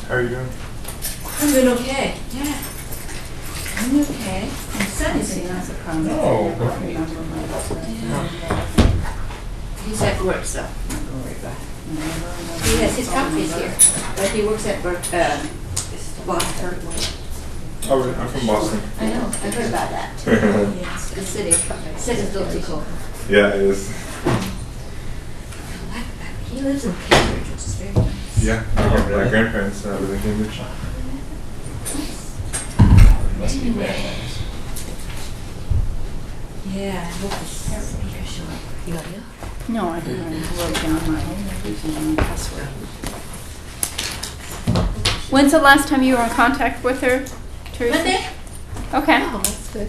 How are you doing? I'm doing okay. Yeah. I'm okay. My son is in Osaka. Oh, He's at work, so. He has his company's here, but he works at Boston. Oh, really? I'm from Boston. I know. I heard about that. Yes, the city. City's little cool. Yeah, it is. He lives in Cambridge, which is very nice. Yeah, my grandparents live in Cambridge. Must be very nice. Yeah, I hope the speakers show up. You got it? No, I wrote down my password. When's the last time you were in contact with her, Teresa? Monday? Okay. Oh, that's good.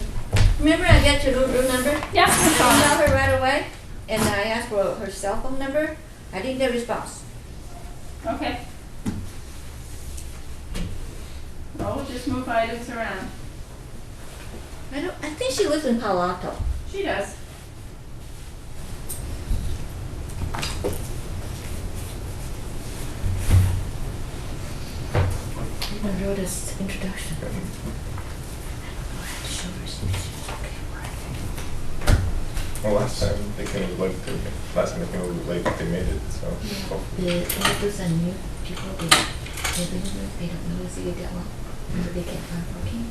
Remember I got your room number? Yeah, I I saw emailed her right away, and I asked for her cell phone number. I didn't get a response. Okay. Well, we'll just move items around. I think she lives in Palo Alto. She does. I wrote this introduction. I have to show her so she's okay. Well, last time they came a little late. Last time they came a little late, but they made it. So. The elders and new people, they don't know the city that well. Maybe they can't find parking.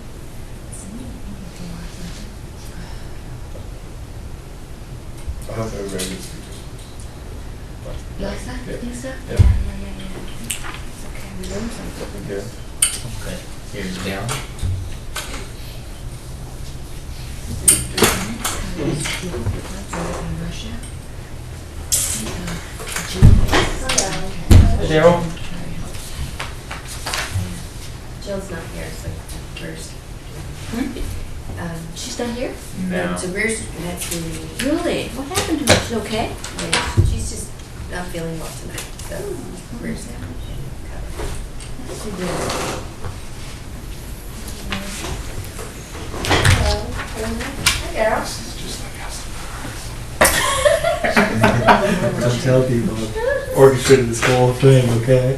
I thought they were very good speakers. Last time, you Yeah. think so? Yeah. Yeah. It's okay, we learned something. Yeah. Okay. Here's down. In Russia. Daryl? Jill's not here, so first. She's not here? No. So Bruce had to, Really? What happened to her? She okay? yeah, she's just not feeling well tonight, so Bruce had to cover. Yes, she did. Hello. Don't tell people. Orchestrated this whole thing, okay?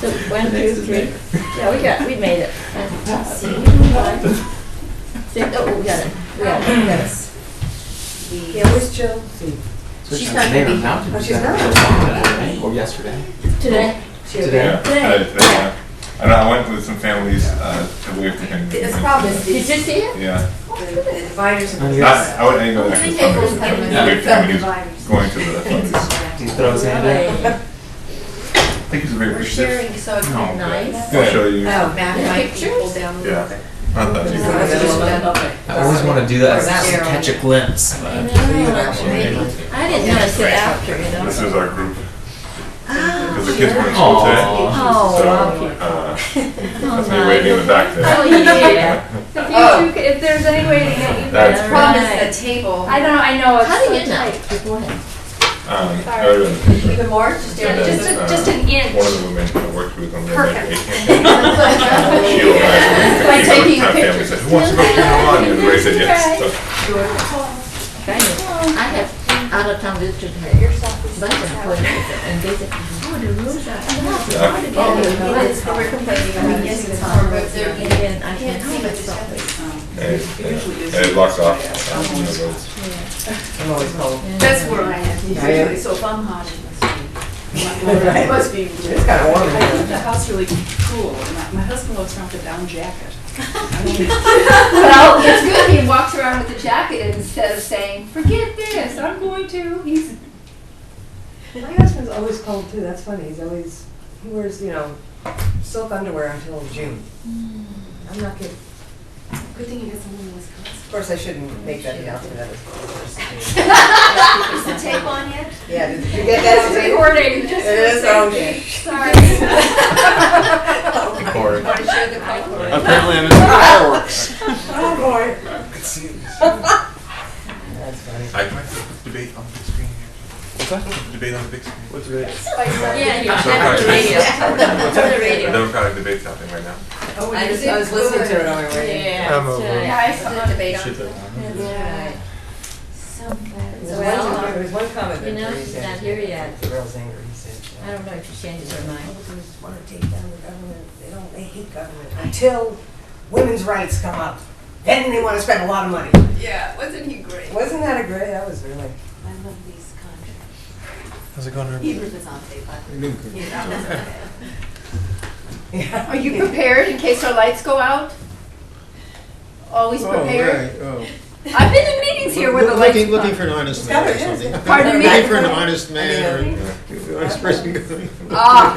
So 1, 2, 3. Yeah, we made it. See, Oh, we got it. We got it. yeah, where's Jill? She's not gonna be- Oh, she's not? Or yesterday. Today? Today. Yeah. Today. I know. I went with some families to wave to him. The problem is Did you these, see it? Yeah. the dividers Oh, are. yes. I didn't go there They for take some those reason. cameras. I waved to him when he was Dividers. going to the fundraiser. Do you throw his hand in? I think he's very We're appreciative. sharing, so it's No, nice. I'll show you. Oh, Matt Yeah, might pictures? pull down a little Yeah. bit. I thought you I always want to do that Or that just to arrow. catch a glimpse. I But know. Maybe. I didn't notice it after, you know. This is our group. Because the Oh, kids were in school today. Oh, So, wow. that's me waving in the back there. Oh, yeah. If there's any way to get you That's The there. problem Right. is the table. I don't know, I know it's How do so you know tight. beforehand? Earlier in the paper. Even more, just And doing then, it. Just an inch. One of the women I worked with on the Perfect. Make A campaign. She organized By it. taking Kind of family said, who wants to go to one? And Ray said yes. So, I have out-of-town visitors here. Bunch of employees, and they said, oh, the rooms are Yeah. We're complaining about Yes, it. it's hard, but they're, and I can't see but myself. and it locks off. One of those. I'm always cold. That's where I am. Usually, So if I'm hot, it Right. must be. It's kinda warm in I here. keep the house really cool. My husband walks around with a down jacket. Well, it's good he walks around with the jacket instead of saying, forget this, I'm going to. He's My husband's always cold too, that's funny, he wears, silk underwear until June. I'm not kidding. Good thing you got someone in Wisconsin. Of course, I shouldn't make that announcement at this Is the tape on yet? Yeah, did you get that on tape? recording just It is, for okay. safety. Sorry. Record. Want to show the color? Apparently I'm in fireworks. Oh, boy. That's funny. I can debate on the big screen here. What's that? Debate on the big screen. What's the Yeah, you So have the radio. What's The The radio. Democratic debate's happening right now. I was listening to it on my way. Yeah. I'm over that's it. Yeah, right. I saw The debate on. Should have. That's right. So bad. There was one comment You that know, Teresa she's not said, here yet. the girl's angry, he said, I don't know if she changes her mind. Republicans want to take down the government. They hate government until women's rights come up. Then they want to spend a lot of money. Yeah, wasn't he great? Wasn't that a great? That was really. I love these contracts. How's it going, Herbie? Even if it's on paper. Yeah. Are you prepared in case our lights go out? Always prepared? I've been in meetings here where the lights go Looking out. for an honest man or something. Pardon me? Looking for an honest man or an honest person going. Ah.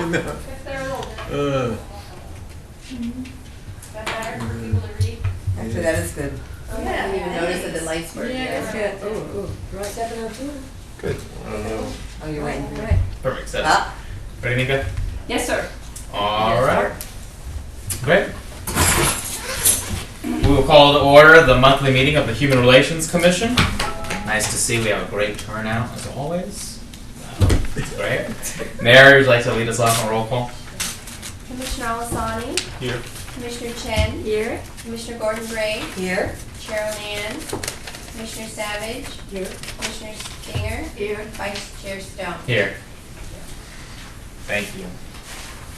Actually, that is good. I didn't even notice that the lights were. Yeah. Oh, right. 7:02. Good. Oh, you're right. Right. Perfect. So, Ah. ready, Nika? Yes, sir. All right. Great. We will call to order the monthly meeting of the Human Relations Commission. Nice to see we have a great turnout as always. Great. Mary, would you like to lead us off on roll call? Commissioner Alasani. Here. Commissioner Chen. Here. Commissioner Gordon Gray. Here. Chair O'Nan. Commissioner Savage. Here. Commissioner Stinger. Here. Vice Chair Stone. Here. Thank you.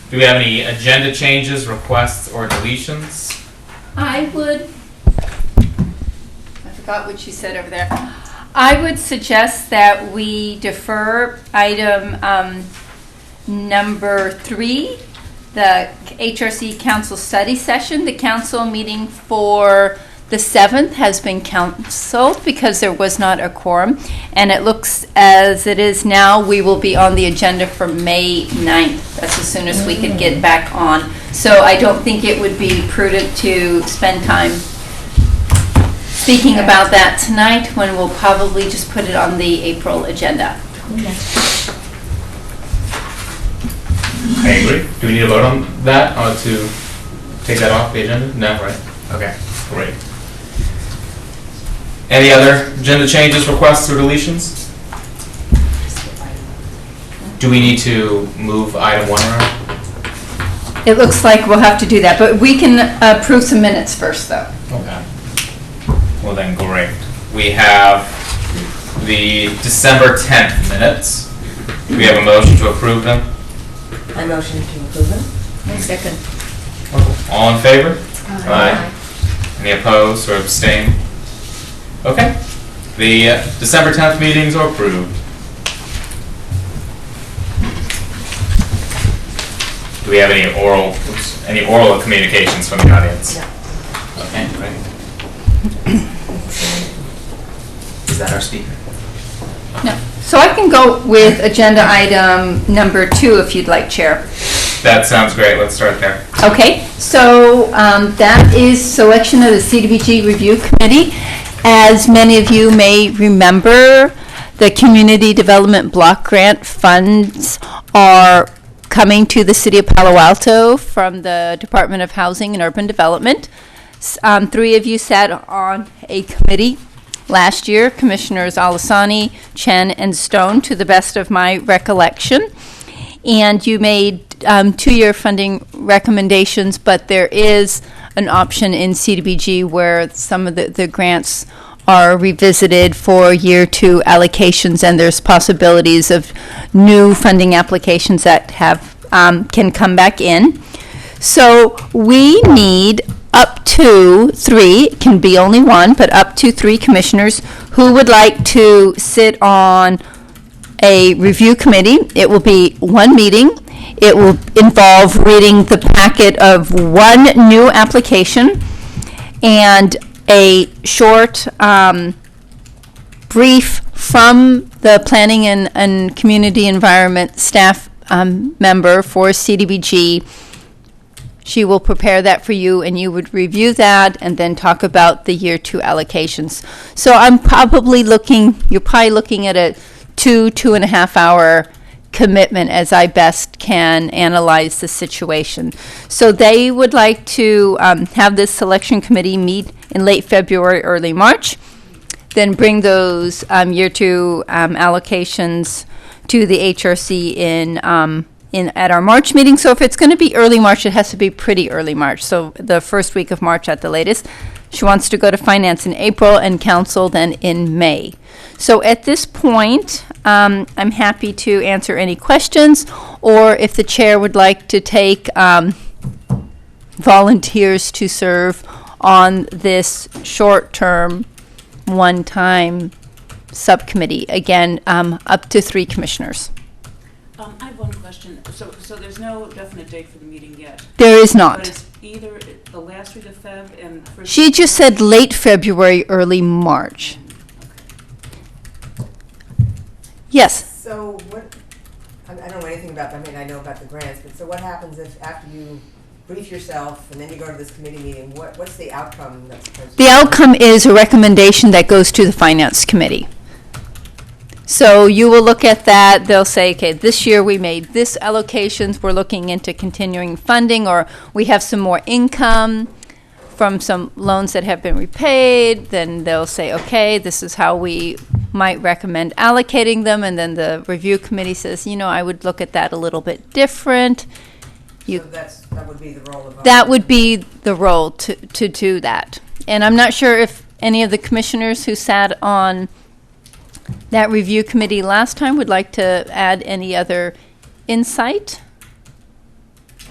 Do we have any agenda changes, requests, or deletions? I forgot what you said over there. I would suggest that we defer item number 3, the HRC Council Study Session. The council meeting for the 7th has been canceled because there was not a quorum, and it looks as it is now we will be on the agenda for May 9th. That's as soon as we could get back on. So I don't think it would be prudent to spend time speaking about that tonight when we'll probably just put it on the April agenda. I agree. Do we need to vote on that or to take that off the agenda? No, right? Okay, great. Any other agenda changes, requests, or deletions? Do we need to move item 1 around? It looks like we'll have to do that, but we can approve some minutes first, though. Okay. Well then, great. We have the December 10th minutes. Do we have a motion to approve them? I motion to approve them. Second. All in favor? Aye. Any opposed or abstain? Okay. The December 10th meetings are approved. Do we have any oral communications from the audience? No. Okay, great. Is that our speaker? No. So I can go with agenda item number 2 if you'd like, Chair. That sounds great. Let's start there. Okay, so that is selection of the CDBG Review Committee. As many of you may remember, the Community Development Block Grant funds are coming to the City of Palo Alto from the Department of Housing and Urban Development. 3 of you sat on a committee last year, Commissioners Alasani, Chen, and Stone, to the best of my recollection. And you made 2-year funding recommendations, but there is an option in CDBG where some of the grants are revisited for year 2 allocations, and there's possibilities of new funding applications that have can come back in. So we need up to 3, it can be only 1, but up to 3 commissioners who would like to sit on a review committee. It will be 1 meeting. It will involve reading the packet of 1 new application and a short brief from the Planning and Community Environment staff member for CDBG. She will prepare that for you, and you would review that and then talk about the year 2 allocations. So you're probably looking at a 2.5 hour commitment as I best can analyze the situation. So they would like to have this selection committee meet in late February, early March, then bring those year 2 allocations to the HRC at our March meeting. So if it's going to be early March, it has to be pretty early March. So the first week of March at the latest. She wants to go to Finance in April and Council then in May. So at this point, I'm happy to answer any questions or if the chair would like to take volunteers to serve on this short-term, one-time subcommittee. Again, up to 3 commissioners. I have one question. So there's no definite date for the meeting yet? There is But not. it's either the last week of Feb and first. She just said late February, early March. Yes. So what, I don't know anything about, I mean, I know about the grants, but so what happens if after you brief yourself and then you go to this committee meeting, what's the outcome that's supposed to be? The outcome is a recommendation that goes to the Finance Committee. So you will look at that, they'll say, okay, this year we made this allocations, we're looking into continuing funding, or we have some more income from some loans that have been repaid, then they'll say, okay, this is how we might recommend allocating them, and then the review committee says, I would look at that a little bit different. So that would be the role of. That would be the role to do that. And I'm not sure if any of the commissioners who sat on that review committee last time would like to add any other insight.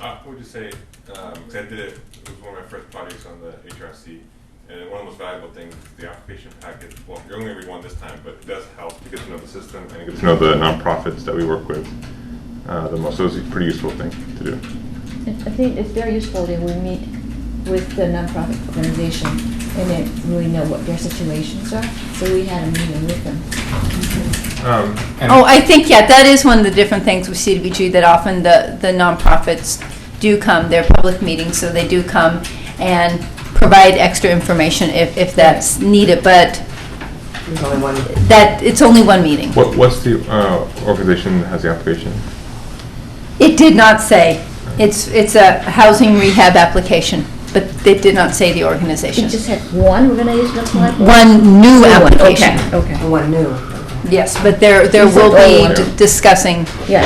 I would just say, because I did it was one of my first projects on the HRC, and one of the most valuable things is the application packet. Well, you're only going to read one this time, but it does help to get to know the system and get to know the nonprofits that we work with the most. So it's a pretty useful thing to do. I think it's very useful that we meet with the nonprofit organization and then really know what their situations are. So we had a meeting with them. I think, that is one of the different things with CDBG, that often the nonprofits do come. They're public meetings, so they do come and provide extra information if that's needed, but There's only one. it's only one meeting. What's the organization that has the application? It did not say. It's a housing rehab application, but it did not say the organization. We just had one organization apply for it? One new application. Okay. One new. Yes, but there You said will be all one. discussing, Yeah.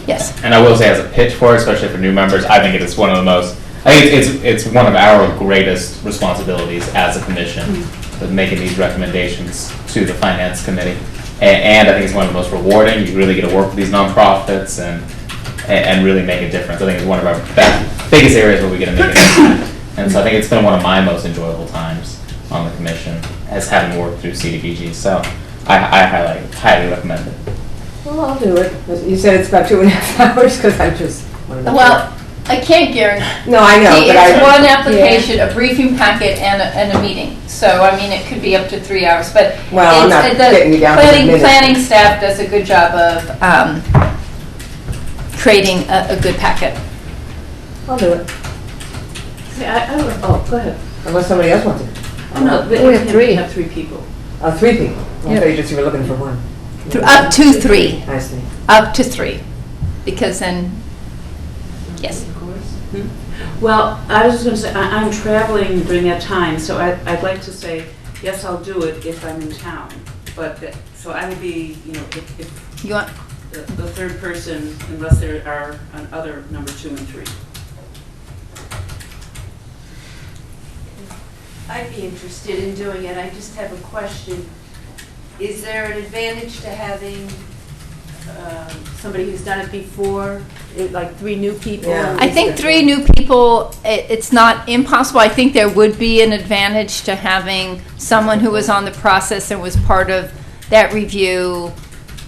yes. And I will say, as a pitch for it, especially for new members, I think it is one of the most. I think it's one of our greatest responsibilities as a commission, with making these recommendations to the finance committee. And I think it's one of the most rewarding. You really get to work with these nonprofits and really make a difference. I think it's one of our biggest areas where we get to make an impact. And so I think it's been one of my most enjoyable times on the commission, as having worked through CDBG. So I highly recommend it. Well, I'll do it. You said it's about 2.5 hours, because I just wanted to. Well, I can't guarantee. No, I know, but It's one I, application, a briefing packet, and a meeting. So, I mean, it could be up to 3 hours, but Well, I'm not the getting you down to the minutes. planning staff does a good job of creating a good packet. I'll do it, See, I don't, go ahead. unless somebody else wants it. Oh, no, We have three. We have 3 people. 3 people. I thought you were looking for one. Up to 3. I see. Up to 3. Because then, yes. Well, I was just going to say, I'm traveling during that time, so I'd like to say, yes, I'll do it if I'm in town. But, so I would be, if You want, the third person, unless there are other number 2 and 3. I'd be interested in doing it. I just have a question. Is there an advantage to having somebody who's done it before, like 3 new people? Yeah. I think 3 new people, it's not impossible. I think there would be an advantage to having someone who was on the process and was part of that review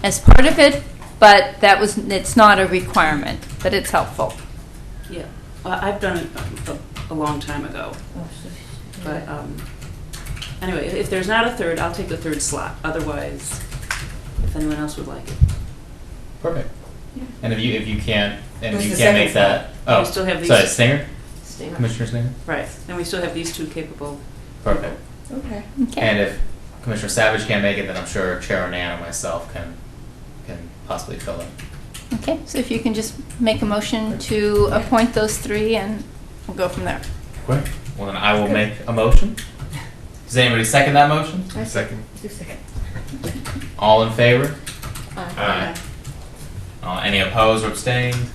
as part of it, but it's not a requirement, but it's helpful. Yeah, I've done it a long time ago. But anyway, if there's not a third, I'll take the 3rd slot. Otherwise, if anyone else would like it. Perfect. Yeah. And if you can't Who's the make second that, oh, We still have these- sorry, Stinger, Stinger. Commissioner Stinger. Right, and we still have these 2 capable. Perfect. Okay. Okay. And if Commissioner Savage can't make it, then I'm sure Chair Nan and myself can possibly fill it. Okay, so if you can just make a motion to appoint those 3, and we'll go from there. Great. Well, then I will make a motion. Does anybody second that motion? Second. All in favor? Aye. Any opposed or abstained?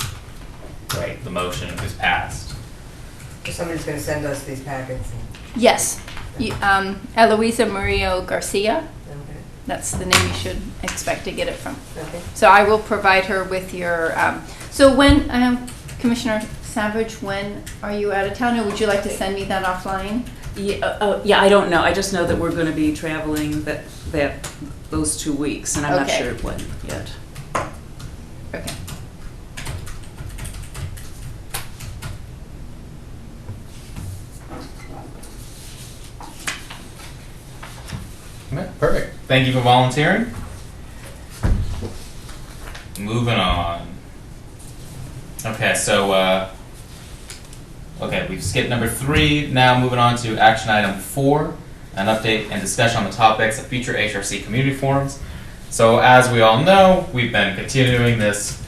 Great, the motion is passed. So somebody's going to send us these packets. Yes. Eloisa Murillo Garcia. Okay. That's the name you should expect to get it from. Okay. So I will provide her with your, so when, Commissioner Savage, when are you out of town, or would you like to send me that offline? Yeah, I don't know. I just know that we're going to be traveling those 2 weeks, and I'm not Okay. sure when yet. Okay. Okay, perfect. Thank you for volunteering. Moving on. Okay, so okay, we've skipped number 3. Now moving on to action item 4, an update and discussion on the topics of future HRC community forums. So as we all know, we've been continuing this,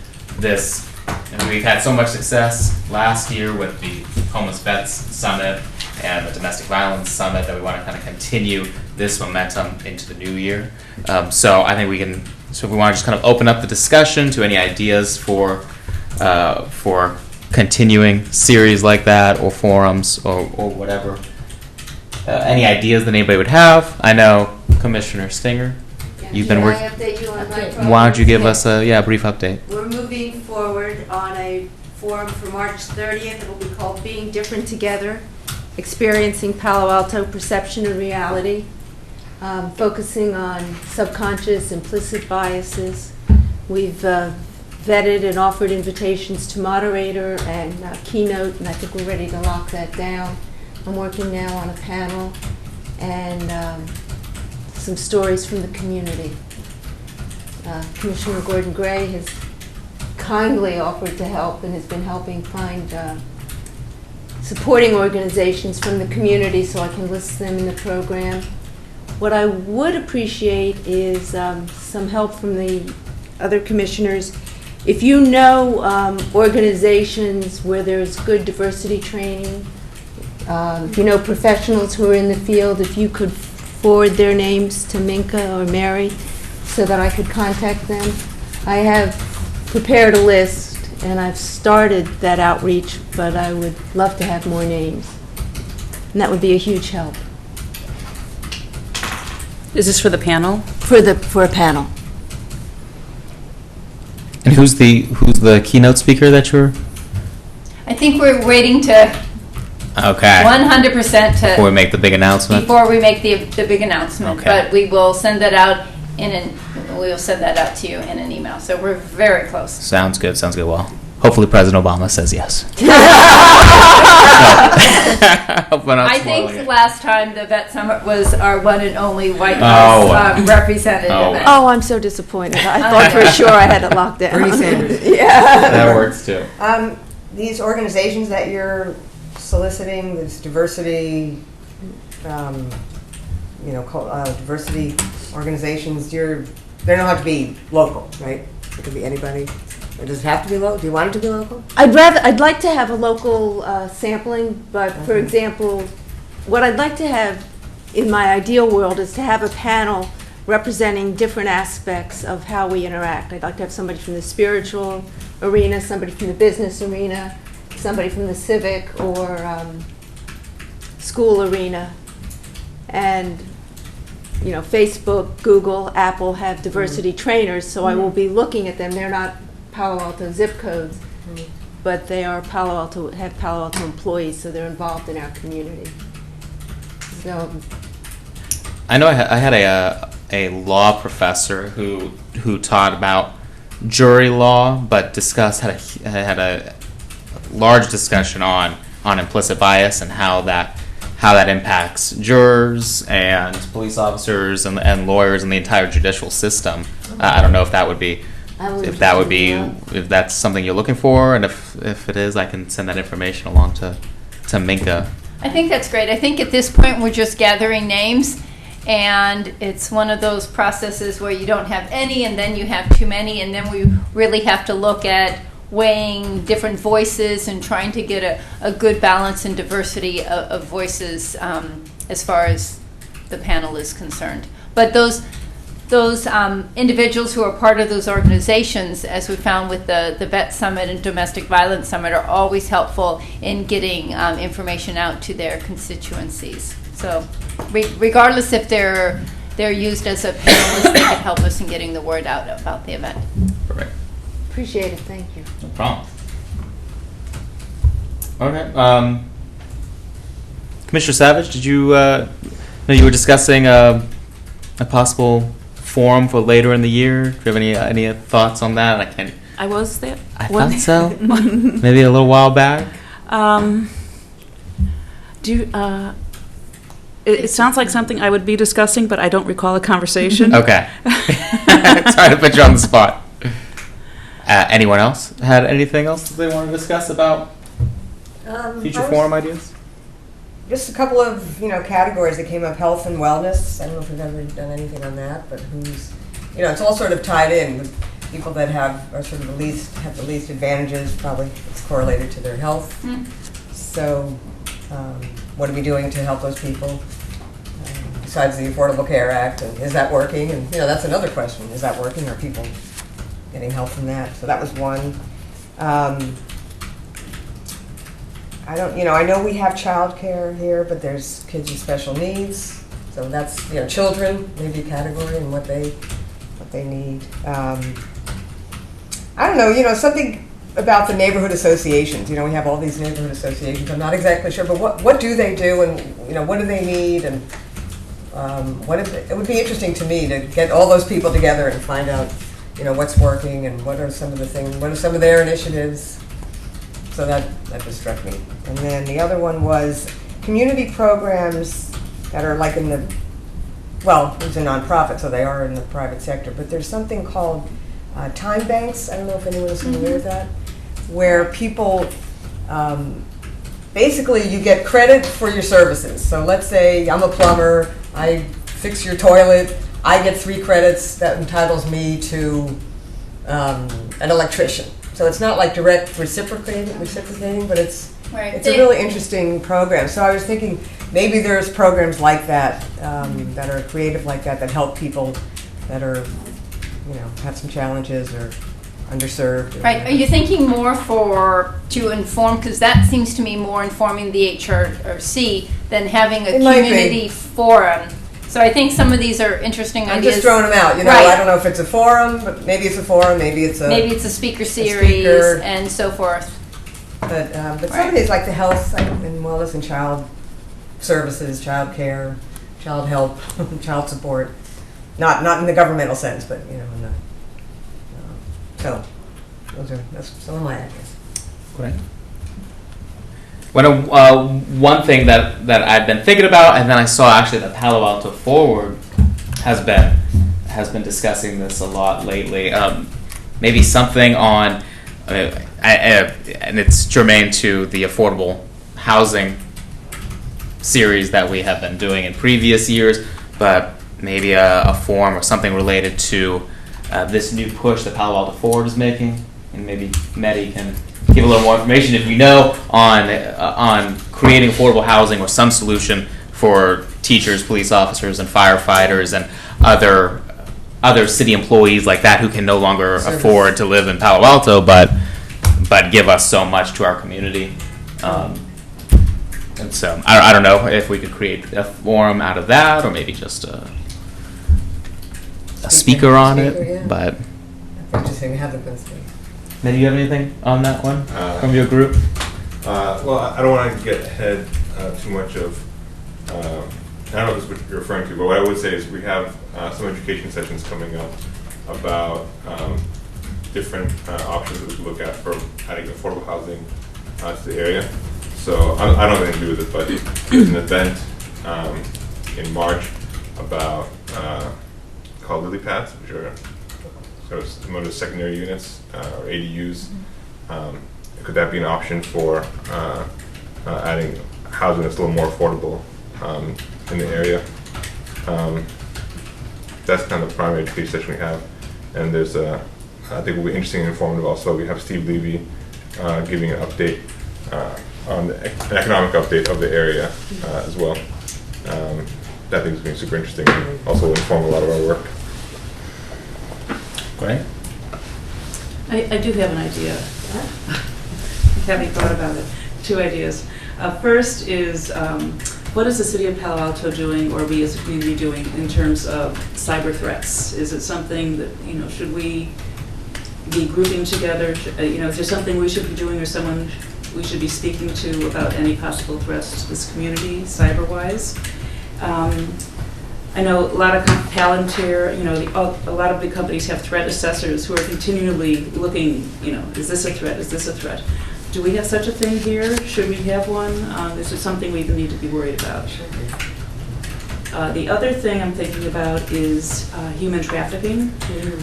and we've had so much success last year with the Homeless Vets Summit and the Domestic Violence Summit that we want to kind of continue this momentum into the new year. So I think so if we want to just kind of open up the discussion to any ideas for continuing series like that, or forums, or whatever. Any ideas that anybody would have? I know Commissioner Stinger, you've been working. Can I update you on my progress? Why don't you give us a brief update? We're moving forward on a forum for March 30th. It will be called Being Different Together, Experiencing Palo Alto Perception and Reality, focusing on subconscious, implicit biases. We've vetted and offered invitations to moderator and keynote, and I think we're ready to lock that down. I'm working now on a panel and some stories from the community. Commissioner Gordon Gray has kindly offered to help and has been helping find supporting organizations from the community so I can list them in the program. What I would appreciate is some help from the other commissioners. If you know organizations where there's good diversity training, if you know professionals who are in the field, if you could forward their names to Minka or Mary so that I could contact them. I have prepared a list and I've started that outreach, but I would love to have more names. And that would be a huge help. Is this for the panel? For a panel. And who's the keynote speaker that you're? I think we're waiting to Okay. 100% to. Before we make the big announcement. Before we make the big announcement, Okay. but we will send that out we'll send that out to you in an email. So we're very close. Sounds good. Well, hopefully President Obama says yes. I think last time the Vet Summit was our one and only White Oh. House representative. Oh. Oh, I'm so disappointed. I thought for sure I had it locked down. Bernie Sanders. Yeah. That works too. These organizations that you're soliciting, this diversity, diversity organizations, they don't have to be local, right? It could be anybody. Or does it have to be local? Do you want it to be local? I'd like to have a local sampling, but for example, what I'd like to have in my ideal world is to have a panel representing different aspects of how we interact. I'd like to have somebody from the spiritual arena, somebody from the business arena, somebody from the civic or school arena. And Facebook, Google, Apple have diversity trainers, so I will be looking at them. They're not Palo Alto zip codes, but they are have Palo Alto employees, so they're involved in our community. So I know I had a law professor who taught about jury law, but had a large discussion on implicit bias and how that impacts jurors and police officers and lawyers and the entire judicial system. I don't know if that's something you're looking for, and if it is, I can send that information along to Minka. I think that's great. I think at this point we're just gathering names, and it's one of those processes where you don't have any and then you have too many, and then we really have to look at weighing different voices and trying to get a good balance and diversity of voices as far as the panel is concerned. But those individuals who are part of those organizations, as we found with the Vet Summit and Domestic Violence Summit, are always helpful in getting information out to their constituencies. So regardless if they're they're used as a panelist, they could help us in getting the word out about the event. Perfect. Appreciate it, thank you. No problem. Okay. Commissioner Savage, did you know you were discussing a possible forum for later in the year? Do you have any thoughts on that? I was there. I thought so. Maybe a little while back. It sounds like something I would be discussing, but I don't recall a conversation. Okay. Sorry to put you on the spot. Anyone else had anything else that they want to discuss about future forum ideas? Just a couple of, categories that came up, health and wellness. I don't know if we've ever done anything on that, but it's all sort of tied in. The people that have the least advantages, probably it's correlated to their health. So, what are we doing to help those people? Besides the Affordable Care Act, and is that working? And that's another question: is that working? Are people getting help from that? So that was one. I know we have childcare here, but there's kids with special needs. So that's children, maybe a category, and what they need. I don't know. Something about the neighborhood associations. We have all these neighborhood associations. I'm not exactly sure, but what do they do, and what do they need, and it would be interesting to me to get all those people together and find out what's working and what are some of the things, what are some of their initiatives. So that just struck me. And then the other one was community programs that are like it's a nonprofit, so they are in the private sector, but there's something called time banks. I don't know if anyone is familiar with that, where people, basically you get credit for your services. So let's say I'm a plumber, I fix your toilet, I get 3 credits that entitles me to an electrician. So it's not like direct reciprocating, but it's a really interesting program. So I was thinking maybe there's programs like that that are creative like that help people that are, have some challenges or underserved. Right. Are you thinking more to inform, because that seems to me more informing the HRC than having a community forum. So I think some of these are interesting ideas. I'm just throwing them out. Right. I don't know if it's a forum, but maybe it's a forum, maybe it's a speaker series and so forth. But some of these, like the health and wellness and child services, child care, child help, child support, not in the governmental sense, but so that's some of my ideas. Great. One thing that I've been thinking about, and then I saw actually that Palo Alto Forward has been discussing this a lot lately. Maybe something on, and it's germane to the affordable housing series that we have been doing in previous years, but maybe a forum or something related to this new push that Palo Alto Forward is making, and maybe Mehdi can give a little more information if you know on creating affordable housing or some solution for teachers, police officers, and firefighters and other city employees like that who can no longer afford to live in Palo Alto, but give us so much to our community. And so I don't know if we could create a forum out of that, or maybe just a speaker on it. Yeah. But Interesting. Haven't been speaking. Then you have anything on that one from your group? Well, I don't want to get ahead too much of, I don't know if it's what you're referring to, but what I would say is we have some education sessions coming up about different options that we can look at for adding affordable housing to the area. So I don't have anything to do with it, but there's an event in March about called lily pads, which are sort of similar to secondary units or ADUs. Could that be an option for adding housing that's a little more affordable in the area? That's kind of the primary education session we have. And there's I think will be interesting and informative also. We have Steve Levy giving an update on an economic update of the area as well. That thing's being super interesting. Also will inform a lot of our work. Great. I do have an idea. Having thought about it, 2 ideas. First is what is the city of Palo Alto doing, or we as a community doing, in terms of cyber threats? Is it something that, should we be grouping together? Is there something we should be doing, or someone we should be speaking to about any possible threats to this community, cyber-wise? I know a lot of Palantir, a lot of big companies have threat assessors who are continually looking, is this a threat, is this a threat? Do we have such a thing here? Should we have one? Is it something we even need to be worried about? The other thing I'm thinking about is human trafficking.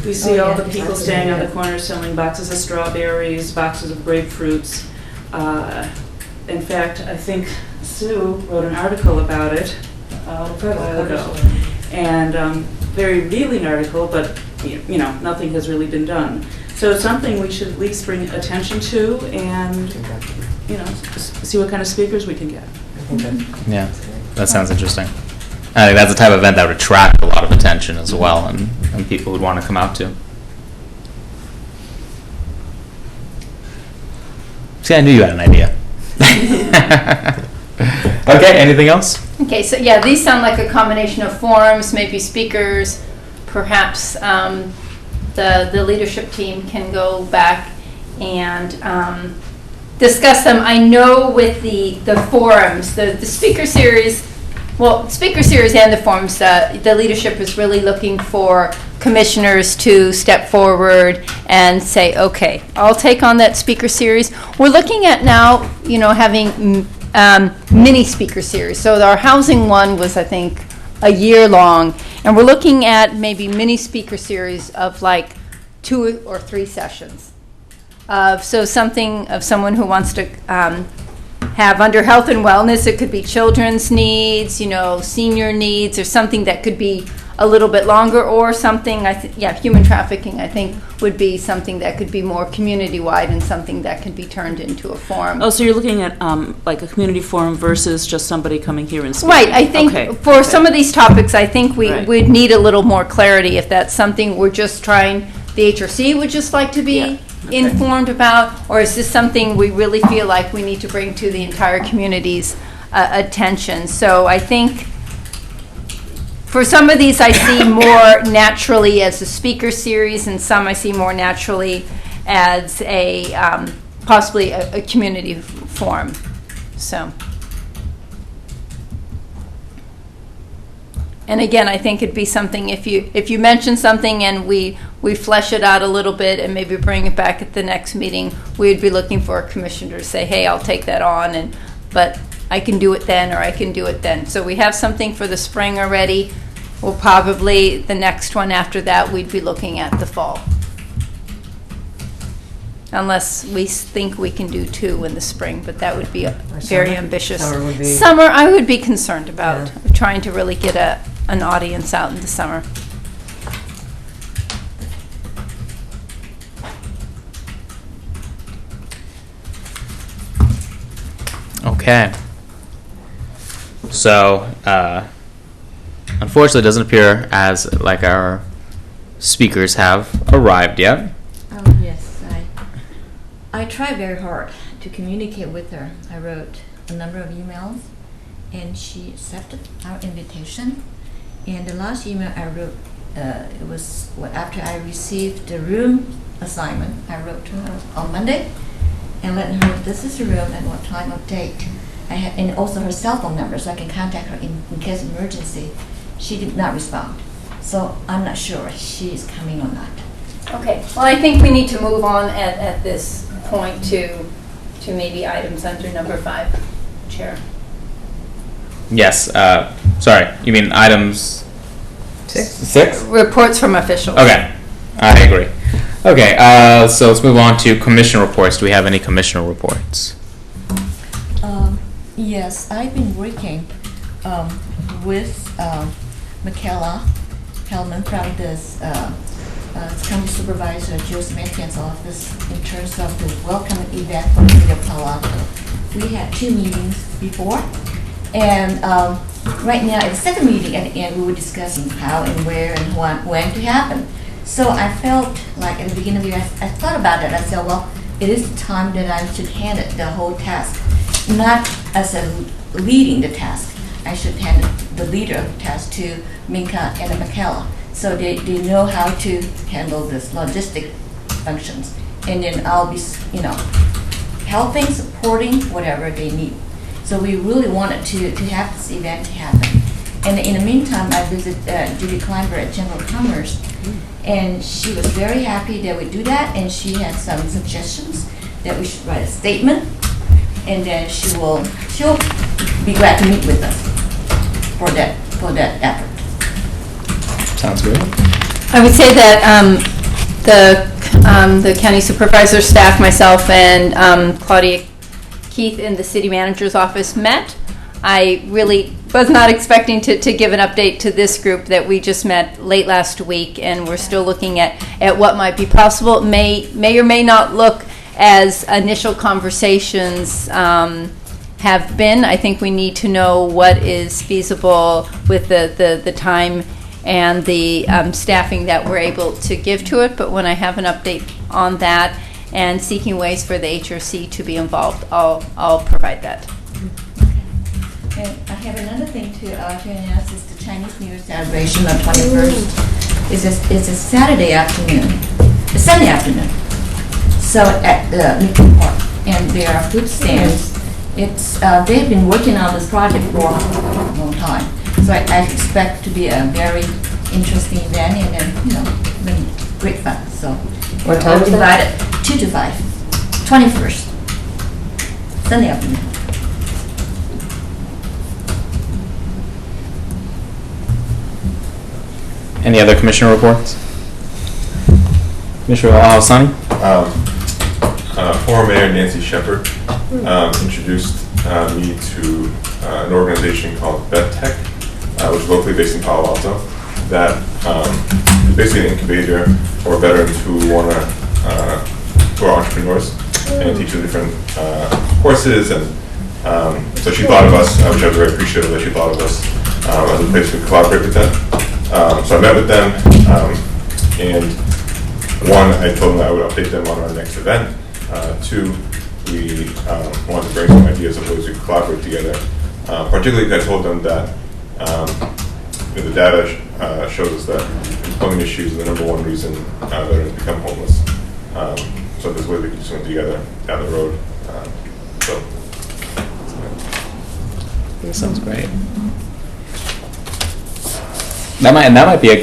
We see all the people standing on the corner selling boxes of strawberries, boxes of grapefruits. In fact, I think Sue wrote an article about it a while ago. And very revealing article, but nothing has really been done. So it's something we should at least bring attention to, and see what kind of speakers we can get. Yeah, that sounds interesting. I think that's the type of event that would attract a lot of attention as well, and people would want to come out to. See, I knew you had an idea. Okay, anything else? Okay, so yeah, these sound like a combination of forums, maybe speakers, perhaps the leadership team can go back and discuss them. I know with the forums, the speaker series, speaker series and the forums, the leadership is really looking for commissioners to step forward and say, okay, I'll take on that speaker series. We're looking at now, having mini speaker series. So our housing one was, I think, a year long, and we're looking at maybe mini speaker series of like 2 or 3 sessions. So something of someone who wants to have under health and wellness, it could be children's needs, senior needs, or something that could be a little bit longer, or something, human trafficking, I think, would be something that could be more community-wide and something that could be turned into a forum. Oh, so you're looking at like a community forum versus just somebody coming here and speaking? Right, I think for some of these topics, I think we'd need a little more clarity if that's something we're just trying, the HRC would just like to be informed about, or is this something we really feel like we need to bring to the entire community's attention? So I think for some of these I see more naturally as a speaker series, and some I see more naturally as a possibly a community forum. So, and again, I think it'd be something if you mention something and we flesh it out a little bit and maybe bring it back at the next meeting, we'd be looking for a commissioner to say, hey, I'll take that on, but I can do it then, or I can do it then. So we have something for the spring already. Well, probably the next one after that, we'd be looking at the fall. Unless we think we can do 2 in the spring, but that would be very ambitious. Summer, I would be concerned about trying to really get an audience out in the summer. Okay. So, unfortunately, it doesn't appear as like our speakers have arrived yet. Oh, yes. I tried very hard to communicate with her. I wrote a number of emails, and she accepted our invitation. And the last email I wrote, it was after I received the room assignment. I wrote to her on Monday and letting her know this is the room and what time of date. And also her cell phone number, so I can contact her in case of emergency. She did not respond. So I'm not sure if she is coming or not. Okay, well, I think we need to move on at this point to maybe items under number 5, Chair. Yes, sorry, you mean items 6? Reports from officials. Okay, I agree. Okay, so let's move on to commission reports. Do we have any commissioner reports? Yes, I've been working with Michaela Hellman from this County Supervisor Joe Smith's office in terms of the welcoming event for the city of Palo Alto. We had 2 meetings before, and right now at the second meeting at the end we were discussing how and where and when to happen. So I felt like at the beginning of the year, I thought about that. I said, well, it is the time that I should handle the whole task, not as a leading the task. I should hand the leader task to Minka and Michaela. So they know how to handle this logistic functions. And then I'll be, helping, supporting whatever they need. So we really wanted to have this event happen. And in the meantime, I visited Judy Kleinberg at Chamber of Commerce, and she was very happy that we do that, and she had some suggestions that we should write a statement, and then she'll be glad to meet with us for that effort. Sounds good. I would say that the county supervisor staff, myself, and Claudia Keith in the city manager's office met. I really was not expecting to give an update to this group that we just met late last week, and we're still looking at what might be possible. It may or may not look as initial conversations have been. I think we need to know what is feasible with the time and the staffing that we're able to give to it. But when I have an update on that and seeking ways for the HRC to be involved, I'll provide that. And I have another thing to announce is the Chinese New Year celebration on 21st. It's a Saturday afternoon, a Sunday afternoon. So at the Lincoln Park, and there are food stands. They've been working on this project for a long time. So I expect to be a very interesting event, and then great fun. So What time is that? invited 2 to 5, 21st, Sunday afternoon. Any other commissioner reports? Commissioner Al-Hassani? Former Mayor Nancy Shepard introduced me to an organization called VetTech, which is locally based in Palo Alto, that is basically an incubator for veterans who are entrepreneurs and teach them different courses. And so she thought of us, which I was very appreciative that she thought of us as a place we could collaborate with them. So I met with them, and one, I told them I would update them on our next event. Two, we wanted to bring some ideas of ways we could collaborate together. Particularly, I told them that the data shows us that employment issues are the #1 reason veterans become homeless. So there's a way we could do something together down the road. That sounds great. That might be a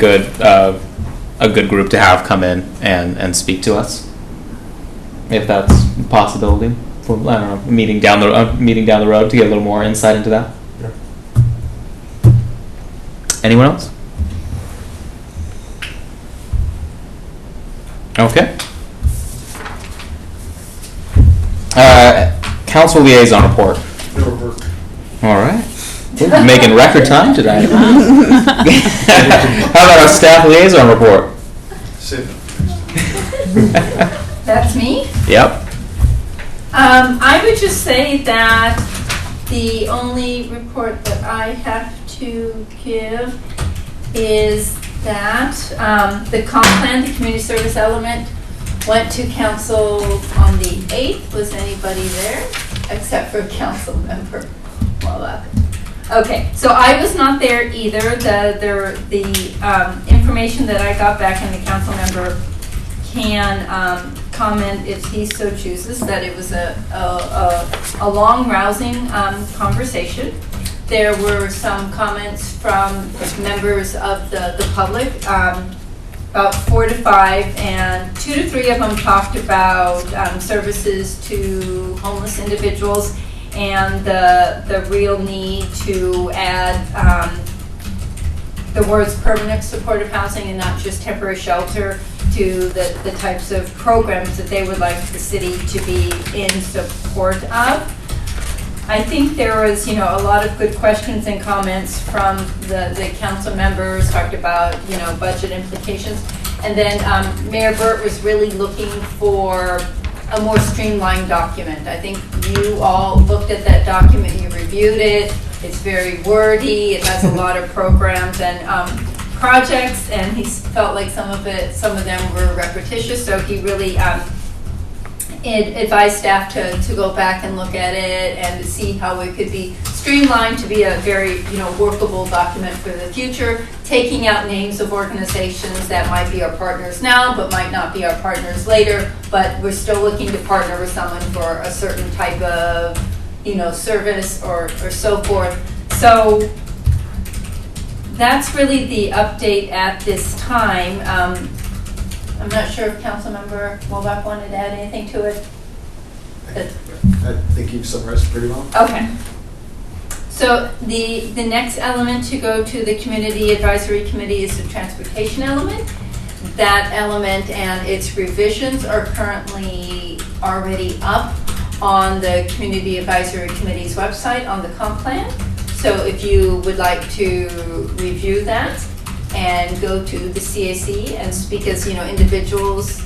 good group to have come in and speak to us, if that's a possibility. For, I don't know, meeting down the road to get a little more insight into that. Yeah. Anyone else? Okay. Council liaison report. All right. We're making record time today. How about our staff liaison report? That's me? Yep. I would just say that the only report that I have to give is that the comp plan, the community service element, went to council on the 8th. Was anybody there? Except for council member Wallach. Okay, so I was not there either. The information that I got back, and the council member can comment if he so chooses, that it was a long, rousing conversation. There were some comments from members of the public, about 4 to 5, and 2 to 3 of them talked about services to homeless individuals and the real need to add the words permanent supportive housing and not just temporary shelter to the types of programs that they would like the city to be in support of. I think there was, a lot of good questions and comments from the council members, talked about, budget implications. And then Mayor Burt was really looking for a more streamlined document. I think you all looked at that document, you reviewed it. It's very wordy. It has a lot of programs and projects, and he felt like some of them were repetitious. So he really advise staff to go back and look at it and to see how it could be streamlined to be a very, workable document for the future, taking out names of organizations that might be our partners now, but might not be our partners later, but we're still looking to partner with someone for a certain type of, service or so forth. So that's really the update at this time. I'm not sure if Councilmember Molbach wanted to add anything to it. I think you've summarized it pretty well. Okay. So the next element to go to the Community Advisory Committee is the transportation element. That element and its revisions are currently already up on the Community Advisory Committee's website on the comp plan. So if you would like to review that and go to the CAC and speak as, individuals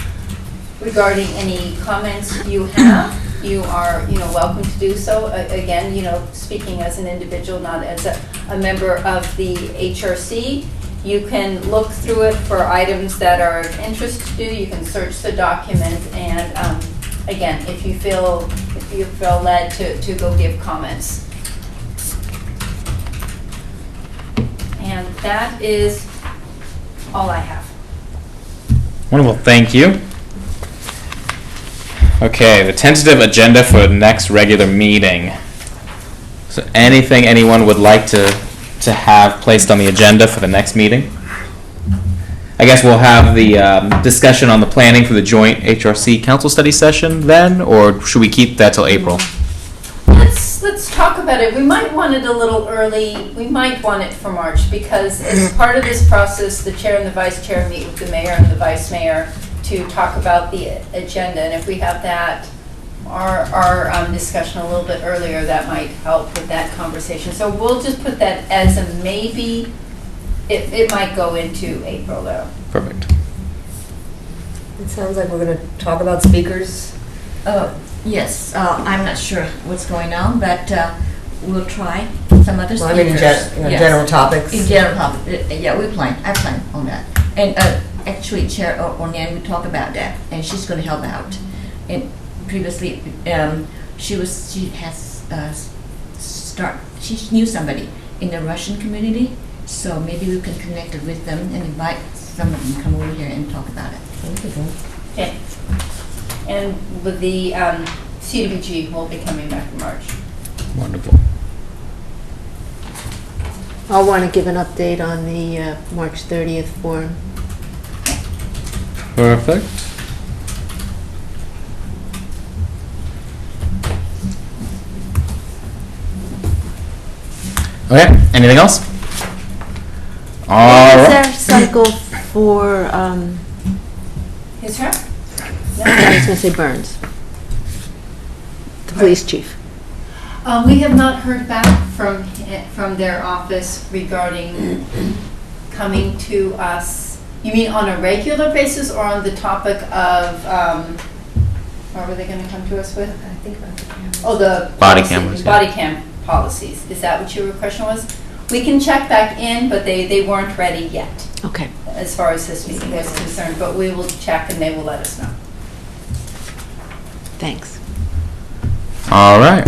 regarding any comments you have, you are, welcome to do so. Again, speaking as an individual, not as a member of the HRC. You can look through it for items that are of interest to you. You can search the document, and again, if you feel led to go give comments. And that is all I have. Wonderful, thank you. Okay, the tentative agenda for the next regular meeting. So anything anyone would like to have placed on the agenda for the next meeting? I guess we'll have the discussion on the planning for the joint HRC council study session then, or should we keep that till April? Let's talk about it. We might want it a little early. We might want it for March because as part of this process, the chair and the vice chair meet with the mayor and the vice mayor to talk about the agenda. And if we have that, our discussion a little bit earlier, that might help with that conversation. So we'll just put that as a maybe. It might go into April though. Perfect. It sounds like we're gonna talk about speakers. Yes, I'm not sure what's going on, but we'll try some other speakers. Well, I mean, Yes. general topics. In general topic, yeah, I plan on that. And actually, Chair O'Neill, we talked about that, and she's going to help out. And previously, she knew somebody in the Russian community, so maybe we can connect it with them and invite some of them to come over here and talk about it. Okay. And with the CDBG, we'll be coming back in March. Wonderful. I'll want to give an update on the March 30th forum. Perfect. Okay, anything else? All Is right. there a cycle for, His turn? I was going to say Burns, the police chief? We have not heard back from their office regarding coming to us. You mean on a regular basis or on the topic of, what were they going to come to us with? I think about the cameras. Oh, the Body policy- cameras, yeah. Body cam policies. Is that what your question was? We can check back in, but they weren't ready yet Okay. as far as this meeting was concerned. But we will check and they will let us know. Thanks. All right.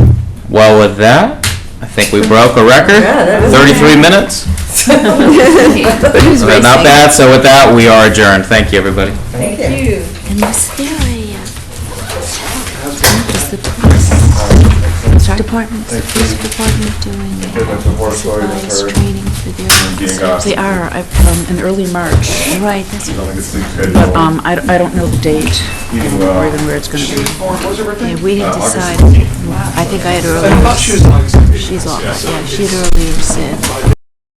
Well, with that, I think we broke a record. Yeah, that is 33 minutes. Not bad. So with that, we are adjourned. Thank you, everybody. Thank you. And was there the police department, the police department doing supplies training for their staff? They are, in early March. Right, that's what. But I don't know the date or even where it's going to be. Yeah, we had decided, I think I had earlier. I thought she was on August 15th. She's off, yeah, she had earlier said